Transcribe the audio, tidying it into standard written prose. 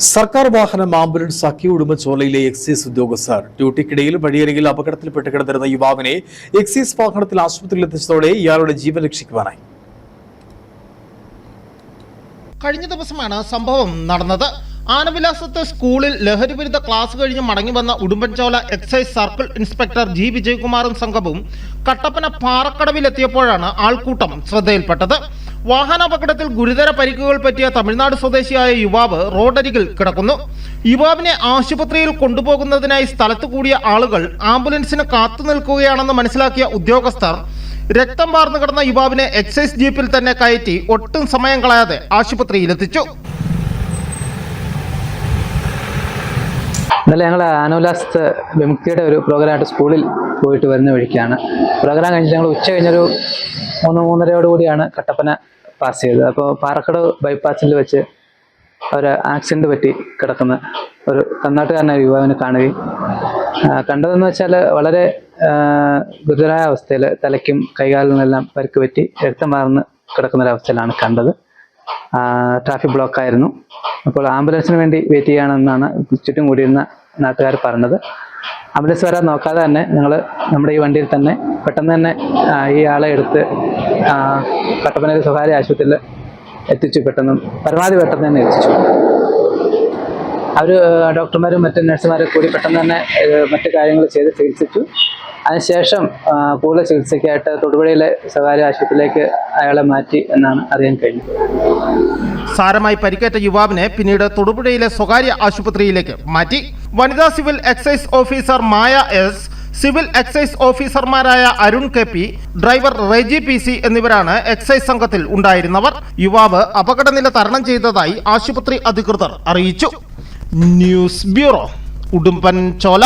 സർക്കാർ വാഹനം ആംബുലൻസാക്കി ഉടുമ്പൻചോലയിലെ എക്സൈസ് ഉദ്യോഗസ്ഥർ ഡ്യൂട്ടിക്കിടയിൽ വഴിയരികിൽ അപകടത്തിൽപ്പെട്ട് കിടന്നിരുന്ന യുവാവിനെ എക്സൈസ് വാഹനത്തിൽ ആശുപത്രിയിൽ എത്തിച്ചതോടെ ഇയാളുടെ ജീവൻ രക്ഷിക്കുവാനായി. കഴിഞ്ഞ ദിവസമാണ് സംഭവം നടന്നത്. ആനവിലാസത്തെ സ്കൂളിൽ ലഹരിവിരുദ്ധ ക്ലാസ് കഴിഞ്ഞ് മടങ്ങി വന്ന Udumbanchola excise circle inspector G വിജയകുമാറും സംഘവും കട്ടപ്പന പാറക്കടവിലെത്തിയപ്പോഴാണ് ആൾക്കൂട്ടം ശ്രദ്ധയിൽപ്പെട്ടത്. വാഹനാപകടത്തിൽ ഗുരുതര പരിക്കുകൾ പറ്റിയ തമിഴ്നാട് സ്വദേശിയായ യുവാവ് റോഡരികിൽ കിടക്കുന്നു. യുവാവിനെ ആശുപത്രിയിൽ കൊണ്ടുപോകുന്നതിനായി സ്ഥലത്ത് കൂടിയ ആളുകൾ ആംബുലൻസിന് കാത്തു നിൽക്കുകയാണെന്ന് മനസ്സിലാക്കിയ ഉദ്യോഗസ്ഥർ രക്തം വാർന്നു കിടന്ന യുവാവിനെ എക്സൈസ് ജീപ്പിൽ തന്നെ കയറ്റി ഒട്ടും സമയം കളയാതെ ആശുപത്രിയിലെത്തിച്ചു. ഇന്നലെ ഞങ്ങൾ ആനോലാസ് വിമുക്തിയുടെ ഒരു പ്രോഗ്രാമായിട്ട് സ്കൂളിൽ പോയിട്ട് വരുന്ന വഴിക്കാണ്. പ്രോഗ്രാം കഴിഞ്ഞ് ഞങ്ങൾ ഉച്ച കഴിഞ്ഞൊരു 3-3:30 കട്ടപ്പന പാസ് ചെയ്തത്. അപ്പോൾ പാറക്കടവ് ബൈപ്പാസിൽ വെച്ച് ഒരു ആക്സിഡൻറ്റ് പറ്റി കിടക്കുന്ന ഒരു തമിഴ്നാട്ടുകാരനായ യുവാവിനെ കാണുകയും കണ്ടതെന്ന് വെച്ചാൽ വളരെ ഗുരുതരായ അവസ്ഥയിൽ തലയ്ക്കും കൈകാലിനെല്ലാം പരിക്ക് പറ്റി രക്തം വാർന്ന് കിടക്കുന്നൊരവസ്ഥയിലാണ് കണ്ടത്. ട്രാഫിക് ബ്ലോക്കായിരുന്നു. അപ്പോൾ ആംബുലൻസിന് വേണ്ടി വെയിറ്റ് ചെയ്യുകയാണെന്നാണ് ചുറ്റും കൂടിയിരുന്ന നാട്ടുകാർ പറഞ്ഞത്. ആംബുലൻസ് വരാൻ നോക്കാതെ തന്നെ ഞങ്ങൾ നമ്മുടെ ഈ വണ്ടിയിൽ തന്നെ പെട്ടെന്ന് തന്നെ ഈ ആളെ എടുത്ത് കട്ടപ്പനയിലെ സ്വകാര്യ ആശുപത്രിയിൽ എത്തിച്ചു. പരമാവധി പെട്ടെന്ന് തന്നെ എത്തിച്ചു. അവർ ഡോക്ടർമാരും മറ്റ് നഴ്സുമാരും കൂടി പെട്ടെന്ന് തന്നെ മറ്റു കാര്യങ്ങൾ ചെയ്ത് ചികിത്സിച്ചു. അതിനുശേഷം കൂടുതൽ ചികിത്സയ്ക്കായിട്ട് തൊടുപുഴയിലെ സ്വകാര്യ ആശുപത്രിയിലേക്ക് അയാളെ മാറ്റി എന്നാണ് അറിയാൻ കഴിഞ്ഞത്. സാരമായി പരിക്കേറ്റ യുവാവിനെ പിന്നീട് തൊടുപുഴയിലെ സ്വകാര്യ ആശുപത്രിയിലേക്ക് മാറ്റി. വനിതാ civil excise officer Maya S, civil excise ഓഫീസർമാരായ Arun K P, driver Reji PC എന്നിവരാണ് എക്സൈസ് സംഘത്തിൽ ഉണ്ടായിരുന്നവർ. യുവാവ് അപകടനില തരണം ചെയ്തതായി ആശുപത്രി അധികൃതർ അറിയിച്ചു. News bureau, Udumbanchola.